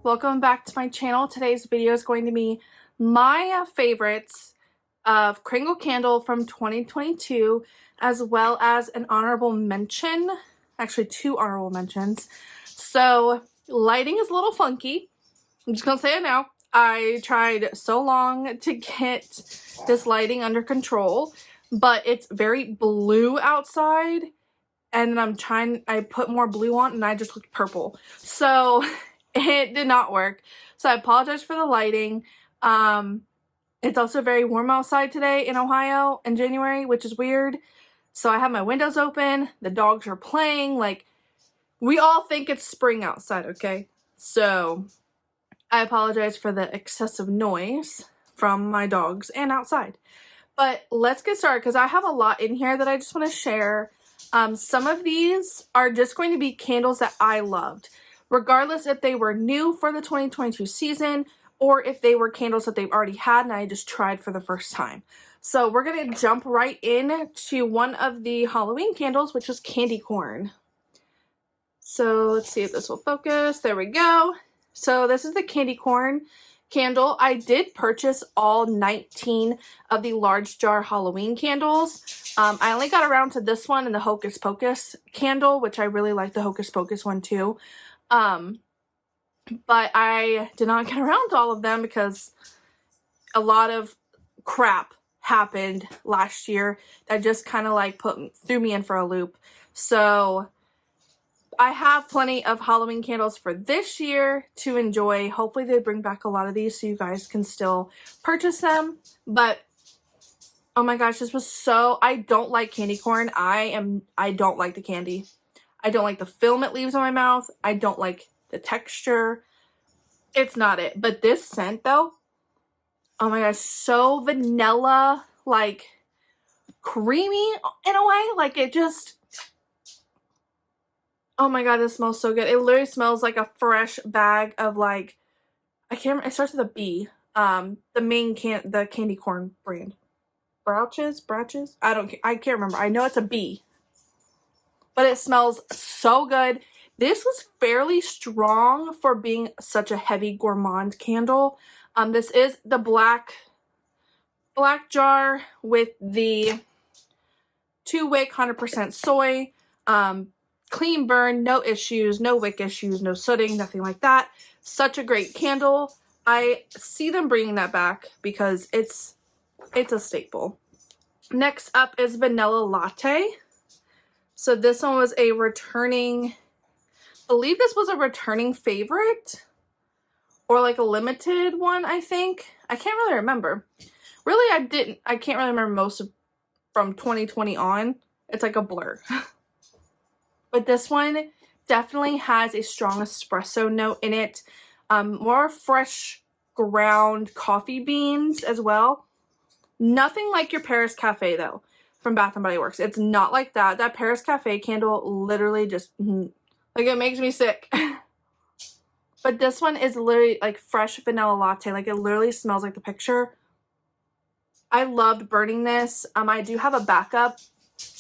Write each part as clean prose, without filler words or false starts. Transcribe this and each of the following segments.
Welcome back to my channel. Today's video is going to be my favorites of Kringle Candle from 2022, as well as an honorable mention, actually 2 honorable mentions. So lighting is a little funky. I'm just gonna say it now. I tried so long to get this lighting under control, but it's very blue outside, and I put more blue on and I just looked purple. So it did not work. So I apologize for the lighting. It's also very warm outside today in Ohio in January, which is weird. So I have my windows open. The dogs are playing. Like, we all think it's spring outside, okay? So I apologize for the excessive noise from my dogs and outside. But let's get started because I have a lot in here that I just want to share. Some of these are just going to be candles that I loved, regardless if they were new for the 2022 season or if they were candles that they've already had and I just tried for the first time. So we're going to jump right in to one of the Halloween candles, which is candy corn. So let's see if this will focus. There we go. So this is the candy corn candle. I did purchase all 19 of the large jar Halloween candles. I only got around to this one and the Hocus Pocus candle, which I really like the Hocus Pocus one too. But I did not get around to all of them because a lot of crap happened last year that just kind of like threw me in for a loop. So I have plenty of Halloween candles for this year to enjoy. Hopefully they bring back a lot of these so you guys can still purchase them. But oh my gosh, this was so, I don't like candy corn. I don't like the candy. I don't like the film it leaves on my mouth. I don't like the texture. It's not it. But this scent though, oh my gosh, so vanilla, like creamy in a way. Like it just, oh my god, this smells so good. It literally smells like a fresh bag of like, I can't remember, it starts with a B. The candy corn brand. Bratches? I can't remember. I know it's a B. But it smells so good. This was fairly strong for being such a heavy gourmand candle. This is the black jar with the 2-wick 100% soy. Clean burn, no issues, no wick issues, no sooting, nothing like that. Such a great candle. I see them bringing that back because it's a staple. Next up is Vanilla Latte. So this one was a returning, I believe this was a returning favorite or like a limited one, I think. I can't really remember. Really, I can't really remember most of from 2020 on. It's like a blur. But this one definitely has a strong espresso note in it. More fresh ground coffee beans as well. Nothing like your Paris Cafe though from Bath & Body Works. It's not like that. That Paris Cafe candle literally just, like, it makes me sick. But this one is literally like fresh vanilla latte. Like it literally smells like the picture. I loved burning this. I do have a backup,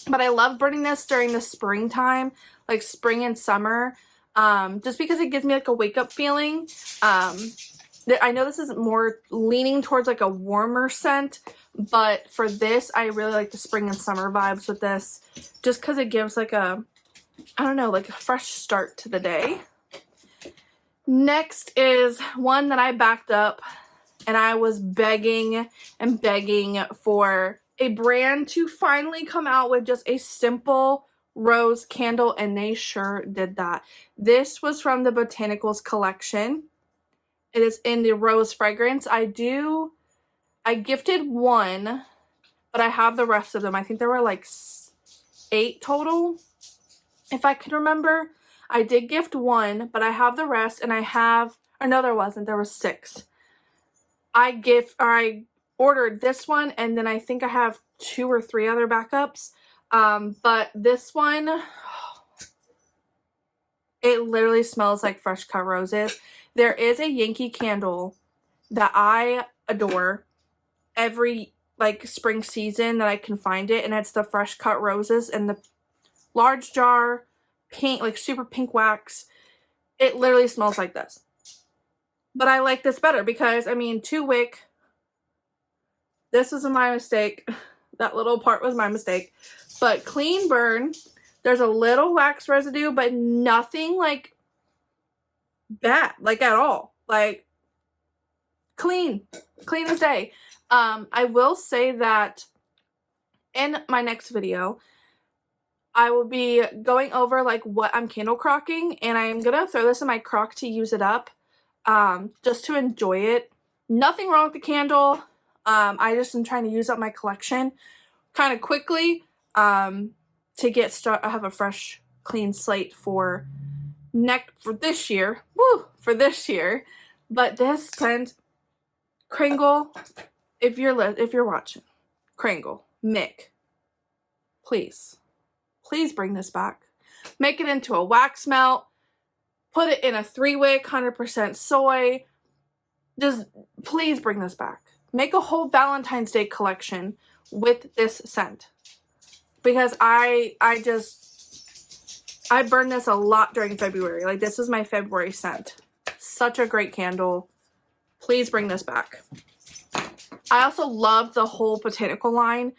but I love burning this during the springtime, like spring and summer, just because it gives me like a wake up feeling. I know this is more leaning towards like a warmer scent, but for this, I really like the spring and summer vibes with this, just because it gives like a, I don't know, like a fresh start to the day. Next is one that I backed up, and I was begging and begging for a brand to finally come out with just a simple rose candle, and they sure did that. This was from the Botanicals collection. It is in the rose fragrance. I gifted one, but I have the rest of them. I think there were like 8 total, if I can remember. I did gift one, but I have the rest, and no, there wasn't. There was 6. I ordered this one, and then I think I have 2 or 3 other backups. But this one, it literally smells like fresh cut roses. There is a Yankee candle that I adore every like spring season that I can find it, and it's the fresh cut roses in the large jar, pink, like super pink wax. It literally smells like this. But I like this better because, I mean, 2-wick, this was my mistake. That little part was my mistake. But clean burn, there's a little wax residue, but nothing like bad, like at all. Like clean as day. I will say that in my next video, I will be going over like what I'm candle crocking, and I'm gonna throw this in my crock to use it up, just to enjoy it. Nothing wrong with the candle. I just am trying to use up my collection kind of quickly, to get started. I have a fresh, clean slate for this year. Woo! For this year. But this scent, Kringle, if you're watching, Kringle, Mick, please bring this back. Make it into a wax melt. Put it in a 3-wick, 100% soy. Just please bring this back. Make a whole Valentine's Day collection with this scent. Because I burn this a lot during February. Like, this is my February scent. Such a great candle. Please bring this back. I also love the whole botanical line.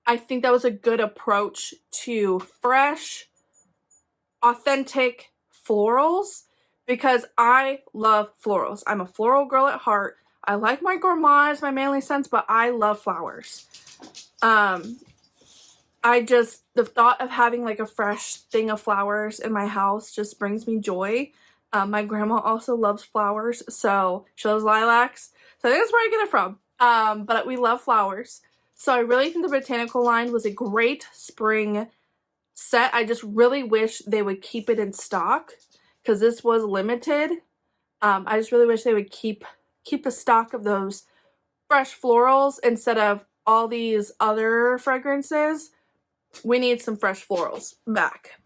I think that was a good approach to fresh, authentic florals, because I love florals. I'm a floral girl at heart. I like my gourmands, my manly scents, but I love flowers. The thought of having like a fresh thing of flowers in my house just brings me joy. My grandma also loves flowers, so she loves lilacs. So I think that's where I get it from. But we love flowers. So I really think the botanical line was a great spring set. I just really wish they would keep it in stock because this was limited. I just really wish they would keep a stock of those fresh florals instead of all these other fragrances. We need some fresh florals back.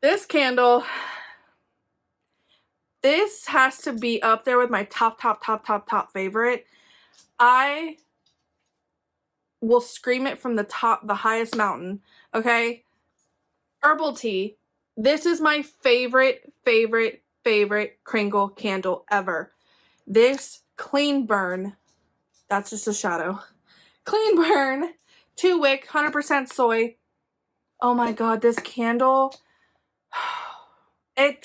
This candle, this has to be up there with my top favorite. I will scream it from the highest mountain, okay? Herbal tea. This is my favorite Kringle candle ever. This clean burn, that's just a shadow. Clean burn, 2-wick, 100% soy. Oh my god, this candle, it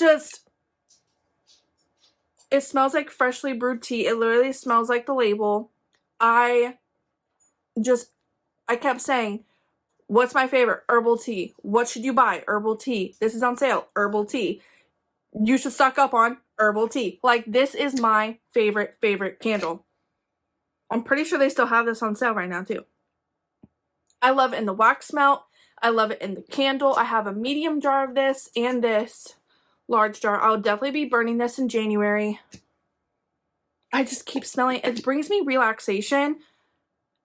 smells like freshly brewed tea. It literally smells like the label. I kept saying, what's my favorite? Herbal tea. What should you buy? Herbal tea. This is on sale. Herbal tea. You should stock up on herbal tea. Like, this is my favorite candle. I'm pretty sure they still have this on sale right now too. I love it in the wax melt. I love it in the candle. I have a medium jar of this and this large jar. I'll definitely be burning this in January. I just keep smelling it. It brings me relaxation,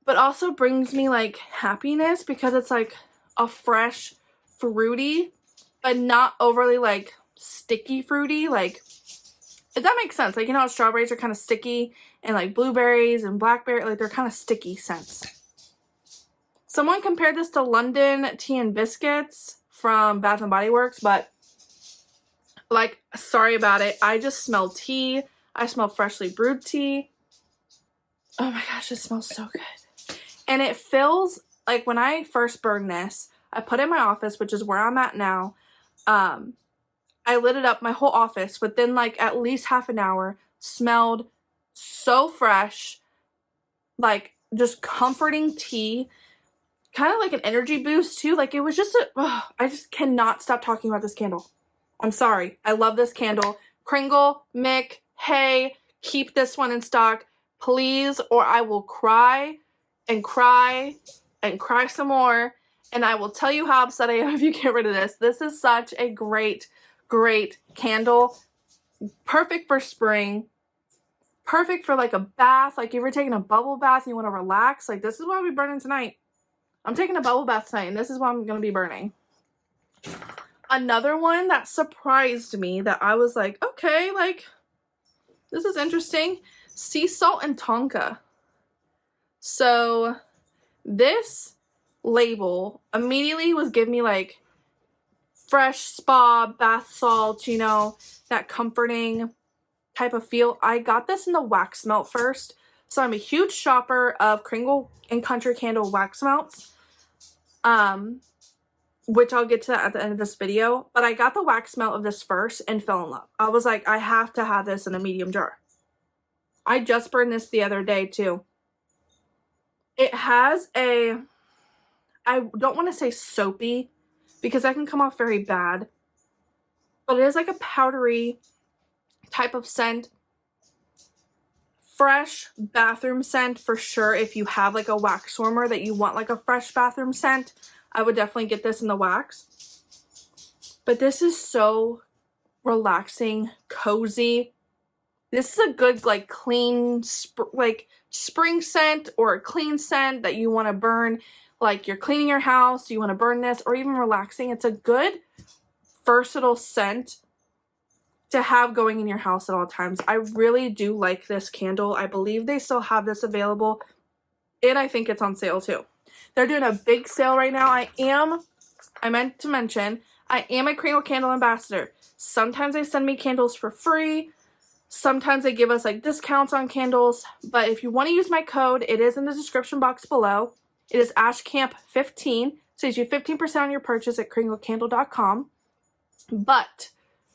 but also brings me like happiness because it's like a fresh fruity, but not overly like sticky fruity. Like, if that makes sense. Like, you know how strawberries are kind of sticky and like blueberries and blackberry, like they're kind of sticky scents. Someone compared this to London Tea and Biscuits from Bath and Body Works, but like, sorry about it. I just smell tea. I smell freshly brewed tea. Oh my gosh, it smells so good. And it feels like when I first burned this, I put it in my office, which is where I'm at now. I lit it up, my whole office, within like at least half an hour, smelled so fresh, like just comforting tea, kind of like an energy boost too. Like, it was just I just cannot stop talking about this candle. I'm sorry. I love this candle. Kringle, Mick, hey, keep this one in stock, please, or I will cry and cry and cry some more, and I will tell you how upset I am if you get rid of this. This is such a great candle. Perfect for spring. Perfect for like a bath. Like, if you're taking a bubble bath and you want to relax, like, this is what I'll be burning tonight. I'm taking a bubble bath tonight, and this is what I'm going to be burning. Another one that surprised me that I was like, okay, like, this is interesting. Sea salt and tonka. So this label immediately was giving me like fresh spa, bath salt, you know, that comforting type of feel. I got this in the wax melt first. So I'm a huge shopper of Kringle and Country Candle wax melts. Which I'll get to that at the end of this video. But I got the wax melt of this first and fell in love. I was like, I have to have this in a medium jar. I just burned this the other day too. It has a, I don't want to say soapy because that can come off very bad. But it is like a powdery type of scent. Fresh bathroom scent for sure. If you have like a wax warmer that you want like a fresh bathroom scent, I would definitely get this in the wax. But this is so relaxing, cozy. This is a good like clean like spring scent or a clean scent that you want to burn. Like you're cleaning your house, you want to burn this, or even relaxing. It's a good versatile scent to have going in your house at all times. I really do like this candle. I believe they still have this available, and I think it's on sale too. They're doing a big sale right now. I meant to mention, I am a Kringle Candle ambassador. Sometimes they send me candles for free. Sometimes they give us like discounts on candles. But if you want to use my code, it is in the description box below. It is AshCamp15. Saves you 15% on your purchase at kringlecandle.com. But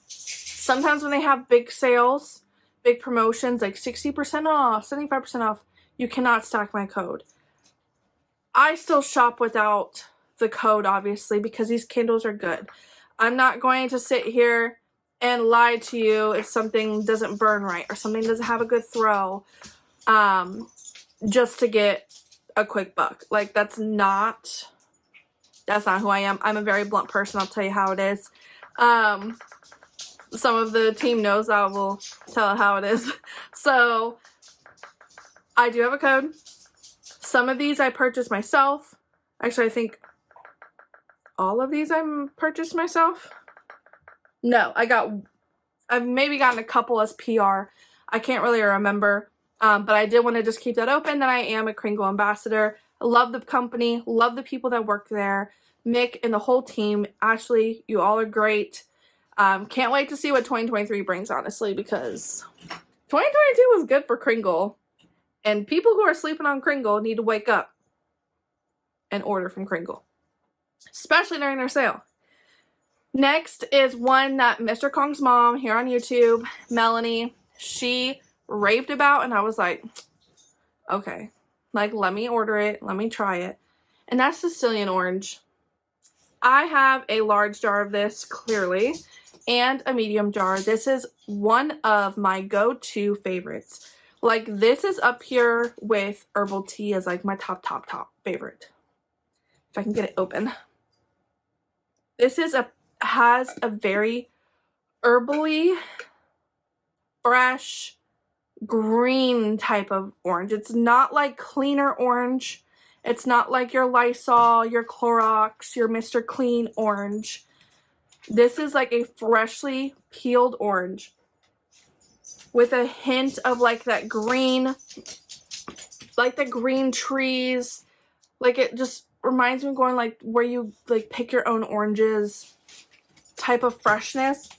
sometimes when they have big sales, big promotions, like 60% off, 75% off, you cannot stack my code. I still shop without the code, obviously, because these candles are good. I'm not going to sit here and lie to you if something doesn't burn right or something doesn't have a good throw just to get a quick buck. Like, that's not who I am. I'm a very blunt person. I'll tell you how it is. Some of the team knows I will tell how it is. So, I do have a code. Some of these I purchased myself. Actually, I think all of these I purchased myself. No, I've maybe gotten a couple as PR. I can't really remember. But I did want to just keep that open that I am a Kringle ambassador. I love the company. Love the people that work there. Mick and the whole team. Ashley, you all are great. Can't wait to see what 2023 brings, honestly, because 2022 was good for Kringle. And people who are sleeping on Kringle need to wake up and order from Kringle, especially during their sale. Next is one that Mr. Kong's mom here on YouTube, Melanie, she raved about, and I was like, okay, like, let me order it, let me try it. And that's Sicilian orange. I have a large jar of this, clearly, and a medium jar. This is one of my go-to favorites. Like, this is up here with herbal tea as like my top favorite. If I can get it open. This is has a very herbally, fresh, green type of orange. It's not like cleaner orange. It's not like your Lysol, your Clorox, your Mr. Clean orange. This is like a freshly peeled orange with a hint of like that green, like the green trees. Like, it just reminds me of going like where you like pick your own oranges type of freshness.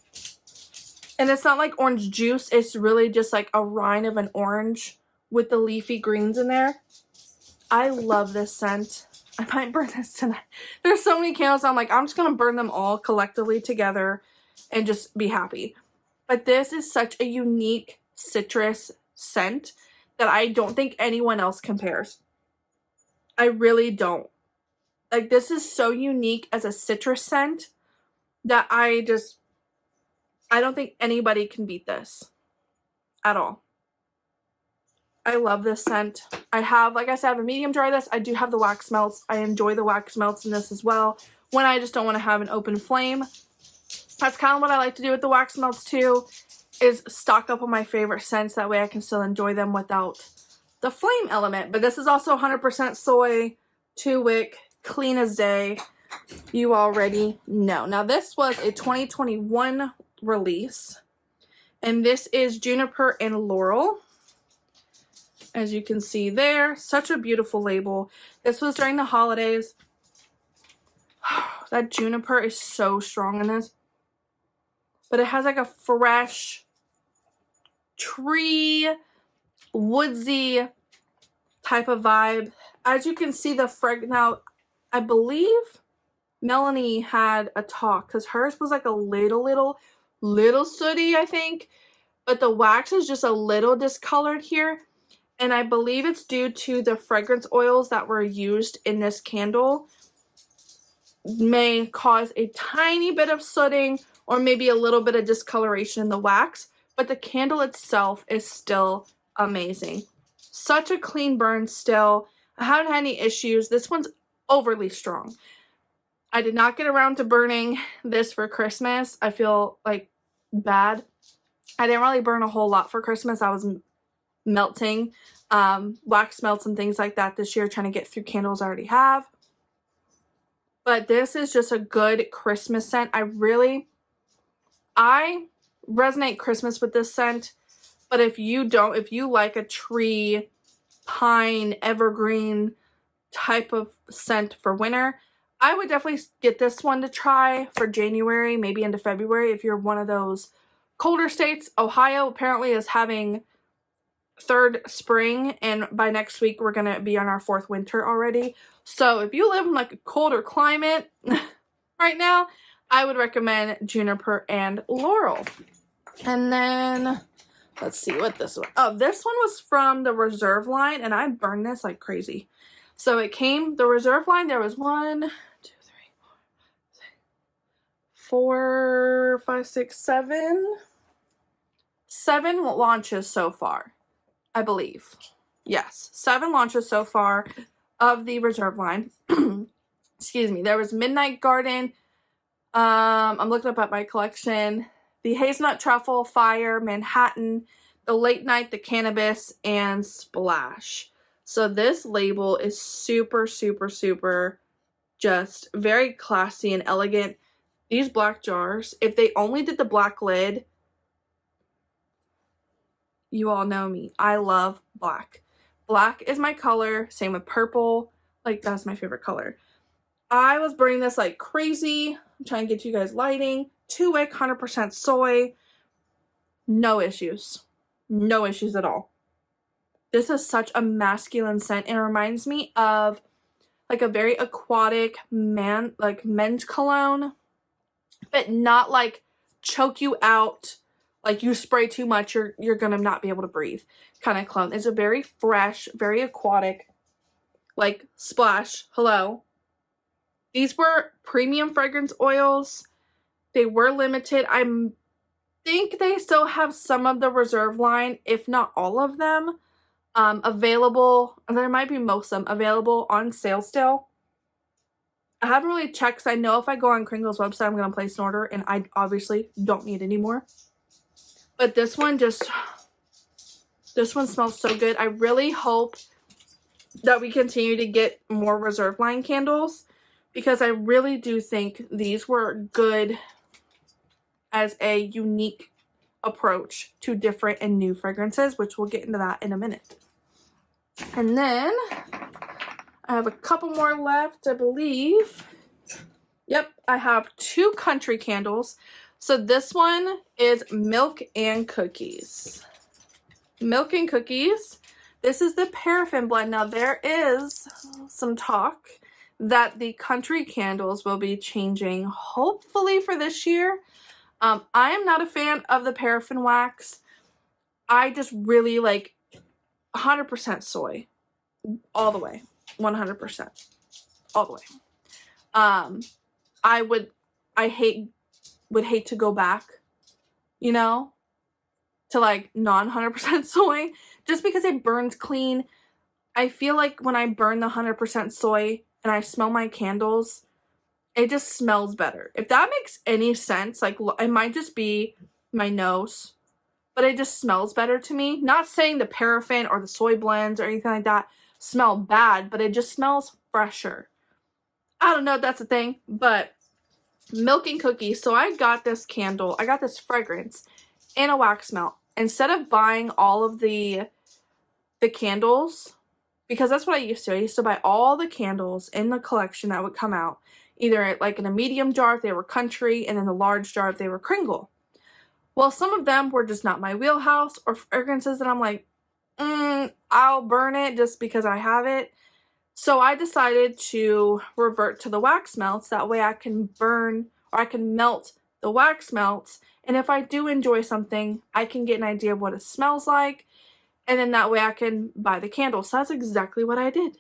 And it's not like orange juice. It's really just like a rind of an orange with the leafy greens in there. I love this scent. I might burn this tonight. There's so many candles. I'm like, I'm just going to burn them all collectively together and just be happy. But this is such a unique citrus scent that I don't think anyone else compares. I really don't. Like, this is so unique as a citrus scent that I don't think anybody can beat this at all. I love this scent. I have, like I said, I have a medium jar of this. I do have the wax melts. I enjoy the wax melts in this as well when I just don't want to have an open flame. That's kind of what I like to do with the wax melts too, is stock up on my favorite scents. That way I can still enjoy them without the flame element. But this is also 100% soy, 2-wick, clean as day. You already know. Now, this was a 2021 release, and this is Juniper and Laurel. As you can see there, such a beautiful label. This was during the holidays. That juniper is so strong in this. But it has like a fresh tree, woodsy type of vibe. As you can see, the now, I believe Melanie had a talk because hers was like a little sooty, I think. But the wax is just a little discolored here. And I believe it's due to the fragrance oils that were used in this candle may cause a tiny bit of sooting or maybe a little bit of discoloration in the wax, but the candle itself is still amazing. Such a clean burn still. I haven't had any issues. This one's overly strong. I did not get around to burning this for Christmas. I feel like bad. I didn't really burn a whole lot for Christmas. I was melting wax melts and things like that this year, trying to get through candles I already have. But this is just a good Christmas scent. I resonate Christmas with this scent. But if you don't, if you like a tree, pine, evergreen type of scent for winter, I would definitely get this one to try for January, maybe into February if you're one of those colder states. Ohio apparently is having third spring, and by next week we're going to be on our fourth winter already. So if you live in like a colder climate right now, I would recommend juniper and laurel. And then let's see what this one. Oh, this one was from the Reserve line, and I burned this like crazy. So it came, the Reserve line, there was 1, 2, 3, 4, 5, 6, 7. 7 launches so far, I believe. Yes, 7 launches so far of the Reserve line. Excuse me. There was Midnight Garden. I'm looking up at my collection. The Hazelnut Truffle, Fire, Manhattan, the Late Night, the Cannabis, and Splash. So this label is super just very classy and elegant. These black jars, if they only did the black lid, you all know me. I love black. Black is my color. Same with purple. Like, that's my favorite color. I was burning this like crazy. I'm trying to get you guys lighting. 2-wick, 100% soy. No issues. No issues at all. This is such a masculine scent. It reminds me of like a very aquatic men's cologne, but not like choke you out. Like you spray too much, you're gonna not be able to breathe kind of cologne. It's a very fresh, very aquatic, like Splash. Hello. These were premium fragrance oils. They were limited. I think they still have some of the Reserve line, if not all of them, available. There might be most of them available on sale still. I haven't really checked because I know if I go on Kringle's website, I'm going to place an order, and I obviously don't need any more. But this one smells so good. I really hope that we continue to get more Reserve line candles, because I really do think these were good as a unique approach to different and new fragrances, which we'll get into that in a minute. And then I have a couple more left, I believe. Yep, I have 2 country candles. So this one is Milk and Cookies. Milk and Cookies. This is the paraffin blend. Now there is some talk that the country candles will be changing, hopefully for this year. I am not a fan of the paraffin wax. I just really like 100% soy. All the way. 100%. All the way. I would hate to go back, you know, to like non 100% soy, just because it burns clean. I feel like when I burn the 100% soy and I smell my candles, it just smells better. If that makes any sense, like it might just be my nose, but it just smells better to me. Not saying the paraffin or the soy blends or anything like that smell bad, but it just smells fresher. I don't know if that's a thing, but Milk and Cookies. So I got this fragrance in a wax melt. Instead of buying all of the candles, because that's what I used to. I used to buy all the candles in the collection that would come out. either like in a medium jar if they were country, and then the large jar if they were Kringle. Well, some of them were just not my wheelhouse, or fragrances that I'm like, I'll burn it just because I have it. So I decided to revert to the wax melts. That way I can burn, or I can melt the wax melts. And if I do enjoy something, I can get an idea of what it smells like. And then that way I can buy the candles. So that's exactly what I did.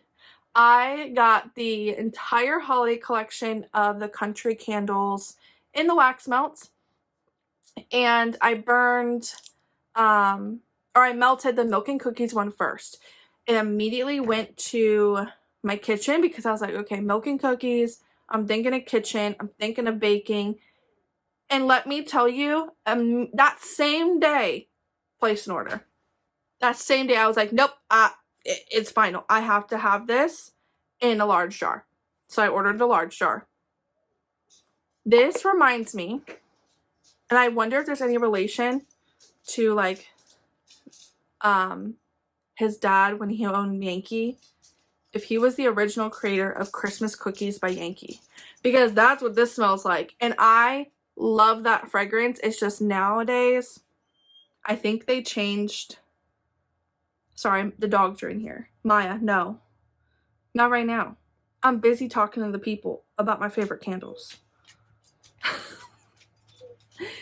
I got the entire holiday collection of the country candles in the wax melts. And I burned, or I melted the milk and cookies one first. And immediately went to my kitchen because I was like, okay, milk and cookies. I'm thinking of kitchen. I'm thinking of baking. And let me tell you, that same day, placed an order. That same day, I was like, nope, it's final. I have to have this in a large jar. So I ordered the large jar. This reminds me, and I wonder if there's any relation to like his dad when he owned Yankee, if he was the original creator of Christmas cookies by Yankee, because that's what this smells like. And I love that fragrance. It's just nowadays, I think they changed. Sorry, the dogs are in here. Maya, no, not right now. I'm busy talking to the people about my favorite candles.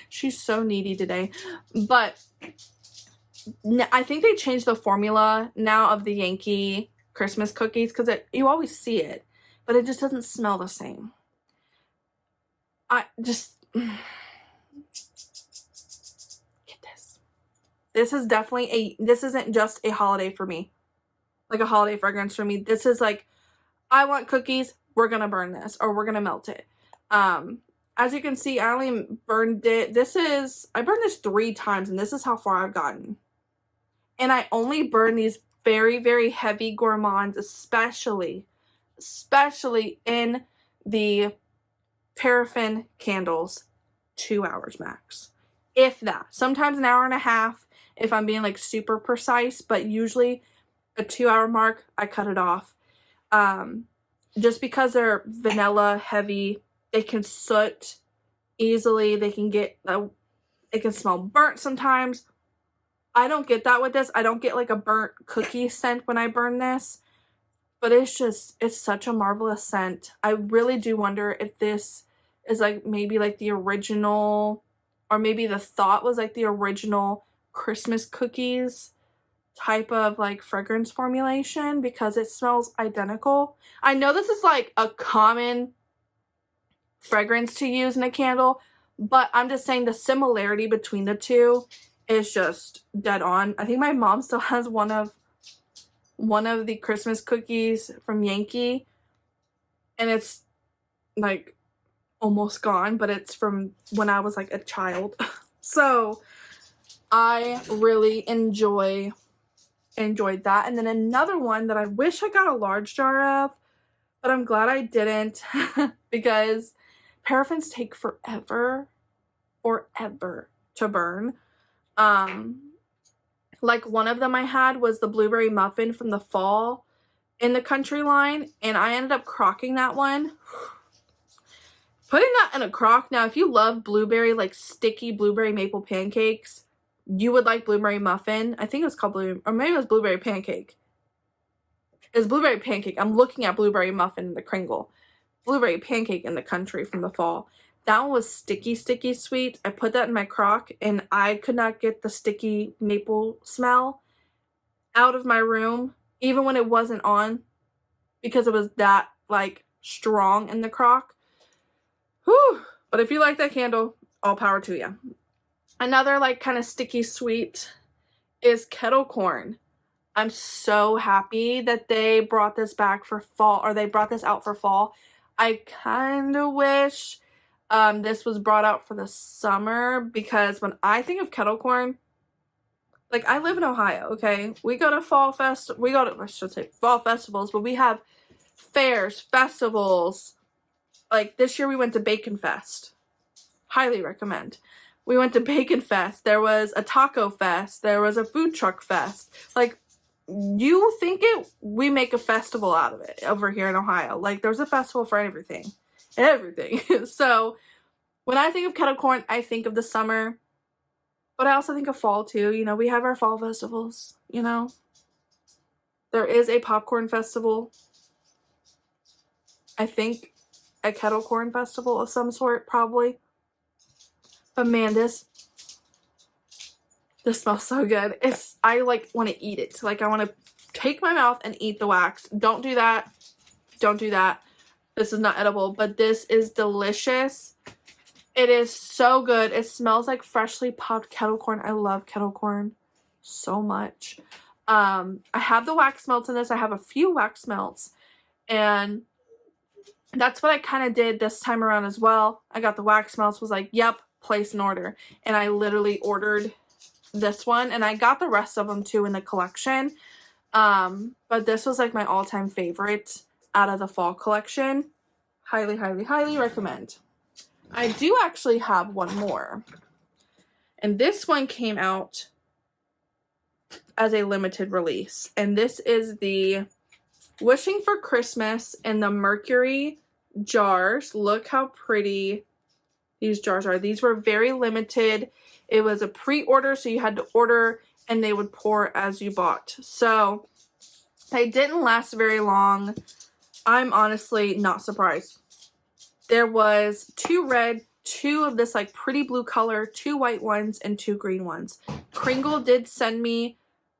She's so needy today. But I think they changed the formula now of the Yankee Christmas cookies, because you always see it, but it just doesn't smell the same. Get this. This is definitely this isn't just a holiday for me, like a holiday fragrance for me. This is like, I want cookies, we're gonna burn this, or we're gonna melt it. As you can see, I only burned it. I burned this 3 times, and this is how far I've gotten. And I only burn these very, very heavy gourmands, especially in the paraffin candles, 2 hours max. If that. Sometimes an hour and a half if I'm being like super precise, but usually a 2-hour mark, I cut it off. Just because they're vanilla heavy, they can soot easily. They can get, it can smell burnt sometimes. I don't get that with this. I don't get like a burnt cookie scent when I burn this, but it's such a marvelous scent. I really do wonder if this is like maybe like the original, or maybe the thought was like the original Christmas cookies type of like fragrance formulation, because it smells identical. I know this is like a common fragrance to use in a candle, but I'm just saying the similarity between the two is just dead on. I think my mom still has one of the Christmas cookies from Yankee, and it's like almost gone, but it's from when I was like a child. So I really enjoyed that. And then another one that I wish I got a large jar of, but I'm glad I didn't, because paraffins take forever to burn. Like one of them I had was the blueberry muffin from the fall in the country line, and I ended up crocking that one. Putting that in a crock, now if you love blueberry, like sticky blueberry maple pancakes, you would like blueberry muffin. I think it was called or maybe it was blueberry pancake. It was blueberry pancake. I'm looking at blueberry muffin in the Kringle. Blueberry pancake in the country from the fall. That one was sticky sweet. I put that in my crock, and I could not get the sticky maple smell out of my room, even when it wasn't on, because it was that like strong in the crock. Whew. But if you like that candle, all power to you. Another like kind of sticky sweet is kettle corn. I'm so happy that they brought this back for fall, or they brought this out for fall. I kind of wish this was brought out for the summer, because when I think of kettle corn, like I live in Ohio, okay? We go to fall festivals, but we have fairs, festivals. Like this year we went to Bacon Fest. Highly recommend. We went to Bacon Fest. There was a taco fest. There was a food truck fest. Like, you think we make a festival out of it over here in Ohio. Like, there's a festival for everything. everything. So when I think of kettle corn, I think of the summer, but I also think of fall too. You know, we have our fall festivals, you know. There is a popcorn festival. I think a kettle corn festival of some sort, probably. But man, this smells so good. I like want to eat it. Like I want to take my mouth and eat the wax. Don't do that. Don't do that. This is not edible, but this is delicious. It is so good. It smells like freshly popped kettle corn. I love kettle corn so much. I have the wax melts in this. I have a few wax melts, and that's what I kind of did this time around as well. I got the wax melts, was like, yep, place an order. And I literally ordered this one, and I got the rest of them too in the collection. But this was like my all-time favorite out of the fall collection. Highly, highly, highly recommend. I do actually have one more. And this one came out as a limited release. And this is the Wishing for Christmas in the Mercury jars. Look how pretty these jars are. These were very limited. It was a pre-order, so you had to order and they would pour as you bought. So they didn't last very long. I'm honestly not surprised. There was 2 red, 2 of this like pretty blue color, 2 white ones, and 2 green ones. Kringle did send me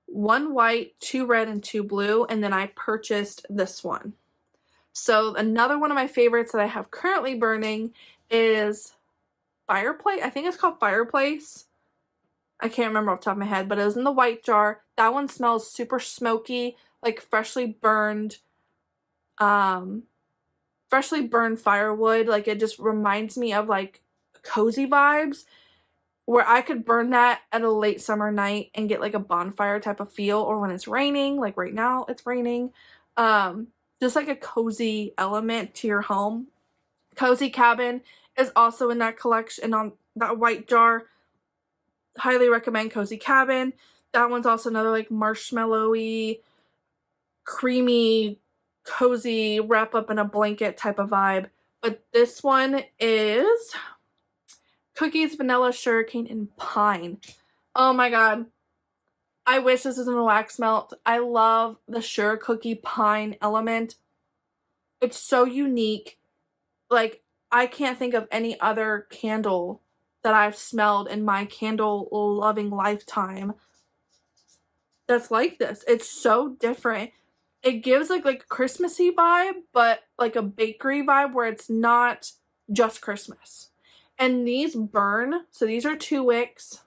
1 white, 2 red, and 2 blue, and then I purchased this one. So another one of my favorites that I have currently burning is Fireplace. I think it's called Fireplace. I can't remember off the top of my head, but it was in the white jar. That one smells super smoky, like freshly burned firewood. Like it just reminds me of like cozy vibes, where I could burn that at a late summer night and get like a bonfire type of feel, or when it's raining, like right now it's raining. Just like a cozy element to your home. Cozy Cabin is also in that collection on that white jar. Highly recommend Cozy Cabin. That one's also another like marshmallowy, creamy, cozy, wrap up in a blanket type of vibe. But this one is Cookies, Vanilla, Sugarcane, and Pine. Oh my god. I wish this was in a wax melt. I love the sugar cookie pine element. It's so unique. Like, I can't think of any other candle that I've smelled in my candle loving lifetime that's like this. It's so different. It gives like a Christmassy vibe, but like a bakery vibe where it's not just Christmas. And these burn. So these are 2 wicks.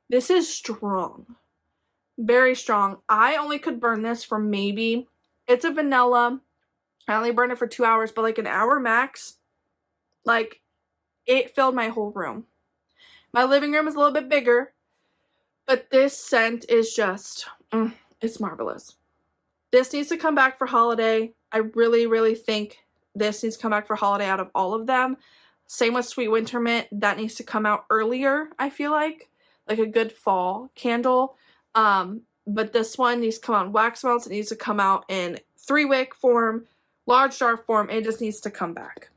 This is strong. Very strong. I only could burn this for maybe, it's a vanilla. I only burned it for 2 hours, but like an hour max. Like, it filled my whole room. My living room is a little bit bigger, but this scent is just, it's marvelous. This needs to come back for holiday. I really, really think this needs to come back for holiday out of all of them. Same with Sweet Winter Mint. That needs to come out earlier, I feel like a good fall candle. But this one needs to come out in wax melts. It needs to come out in 3-wick form, large jar form. It just needs to come back.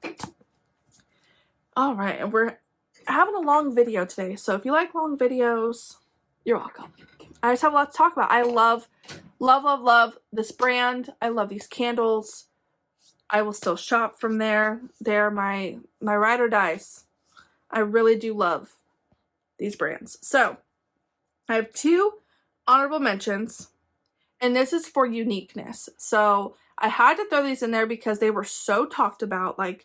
All right, and we're having a long video today, so if you like long videos, you're welcome. I just have a lot to talk about. I love, love, love, love this brand. I love these candles. I will still shop from there. They're my ride or dies. I really do love these brands. So I have 2 honorable mentions, and this is for uniqueness. So I had to throw these in there because they were so talked about. Like,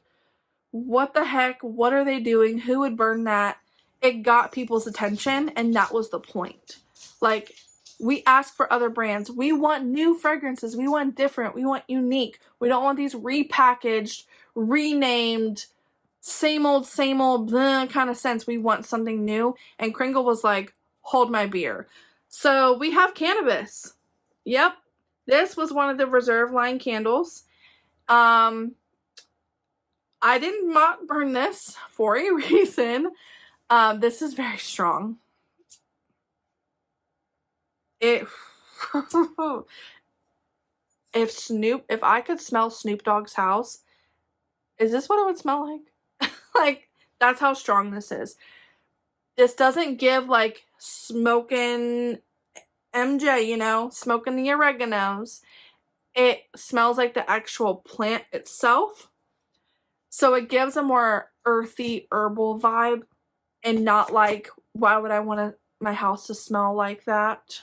what the heck? What are they doing? Who would burn that? It got people's attention, and that was the point. Like, we ask for other brands. We want new fragrances. We want different. We want unique. We don't want these repackaged, renamed, same old kind of scents. We want something new. And Kringle was like, hold my beer. So we have cannabis. Yep. This was one of the reserve line candles. I did not burn this for a reason. This is very strong. If I could smell Snoop Dogg's house, is this what it would smell like? Like, that's how strong this is. This doesn't give like smoking MJ, you know, smoking the oreganos. It smells like the actual plant itself. So it gives a more earthy, herbal vibe and not like, why would I want my house to smell like that?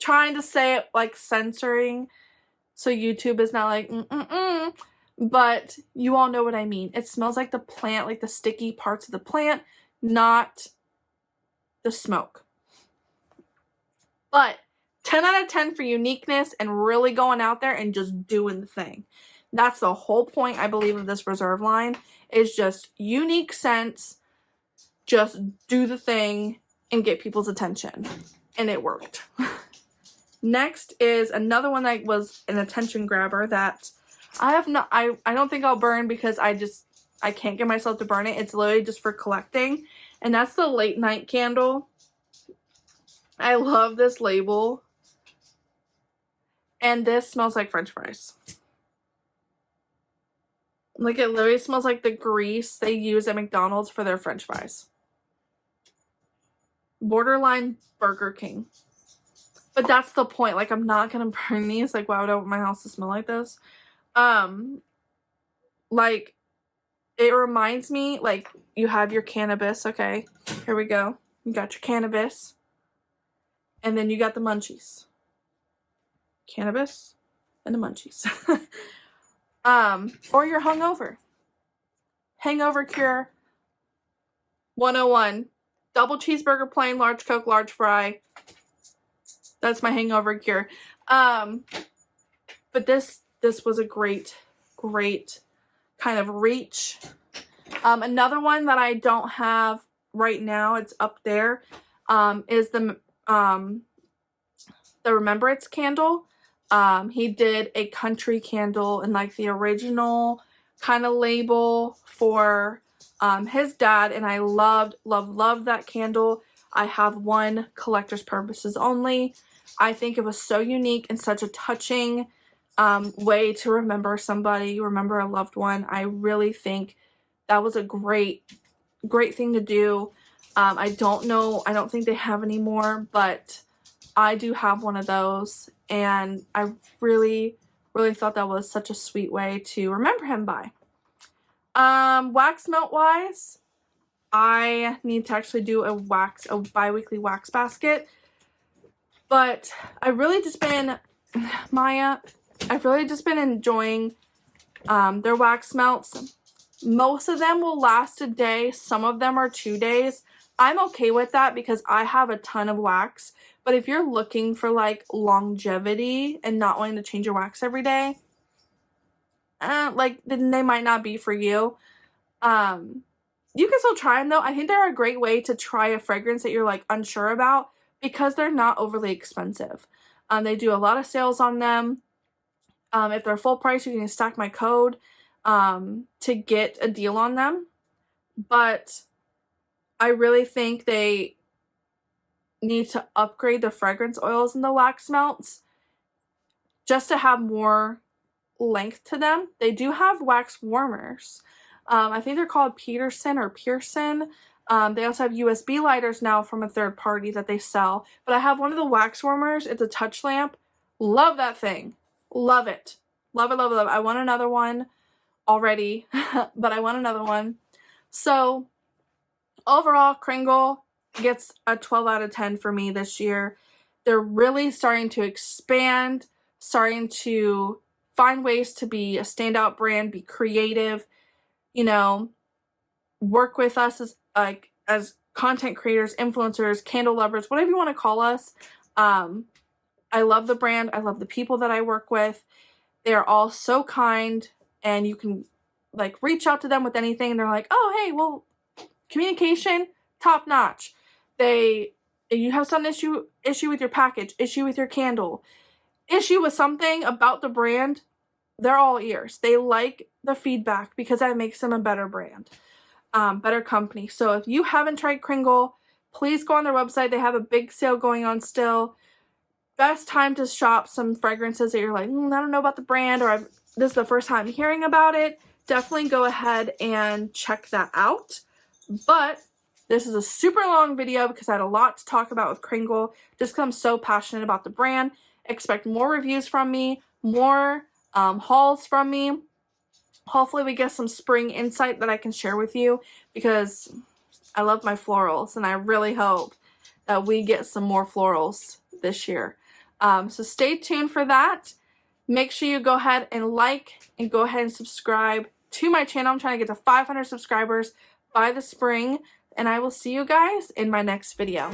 Trying to say it like censoring so YouTube is not like, but you all know what I mean. It smells like the plant, like the sticky parts of the plant, not the smoke. But 10 out of 10 for uniqueness and really going out there and just doing the thing. That's the whole point, I believe, of this Reserve line, is just unique scents, just do the thing and get people's attention. And it worked. Next is another one that was an attention grabber that I don't think I'll burn because I can't get myself to burn it. It's literally just for collecting. And that's the Late Night Candle. I love this label. And this smells like French fries. Like, it literally smells like the grease they use at McDonald's for their French fries. Borderline Burger King. But that's the point. Like, I'm not going to burn these. Like, why would I want my house to smell like this? Like, it reminds me, like, you have your cannabis. Okay, here we go. You got your cannabis. And then you got the munchies. Cannabis and the munchies. Or you're hungover. Hangover cure 101. Double cheeseburger, plain, large Coke, large fry. That's my hangover cure. But this was a great kind of reach. Another one that I don't have right now, it's up there, is the Remembrance candle. He did a country candle in like the original kind of label for his dad, and I loved that candle. I have one, collector's purposes only. I think it was so unique and such a touching way to remember somebody, remember a loved one. I really think that was a great thing to do. I don't think they have any more, but I do have one of those, and I really thought that was such a sweet way to remember him by. Wax melt wise, I need to actually do a bi-weekly wax basket, but I've really just been enjoying their wax melts. Most of them will last a day. Some of them are 2 days. I'm okay with that because I have a ton of wax. But if you're looking for like longevity and not wanting to change your wax every day, then they might not be for you. You can still try them though. I think they're a great way to try a fragrance that you're like unsure about because they're not overly expensive. They do a lot of sales on them. If they're full price, you can stack my code to get a deal on them. But I really think they need to upgrade the fragrance oils and the wax melts just to have more length to them. They do have wax warmers. I think they're called Pearson. They also have USB lighters now from a third party that they sell. But I have one of the wax warmers. It's a touch lamp. Love that thing. Love it. Love it. I want another one already, but I want another one. So overall, Kringle gets a 12 out of 10 for me this year. They're really starting to expand, starting to find ways to be a standout brand, be creative, work with us as content creators, influencers, candle lovers, whatever you want to call us. I love the brand. I love the people that I work with. They're all so kind, and you can reach out to them with anything, and they're like, oh, hey, well, communication, top notch. You have some issue with your package, issue with your candle, issue with something about the brand, they're all ears. They like the feedback because that makes them a better brand, better company. So if you haven't tried Kringle, please go on their website. They have a big sale going on still. Best time to shop some fragrances that you're like, I don't know about the brand, or this is the first time hearing about it. definitely go ahead and check that out. But this is a super long video because I had a lot to talk about with Kringle, just because I'm so passionate about the brand. Expect more reviews from me, more hauls from me. Hopefully we get some spring insight that I can share with you, because I love my florals and I really hope that we get some more florals this year. So stay tuned for that. Make sure you go ahead and like and go ahead and subscribe to my channel. I'm trying to get to 500 subscribers by the spring, and I will see you guys in my next video.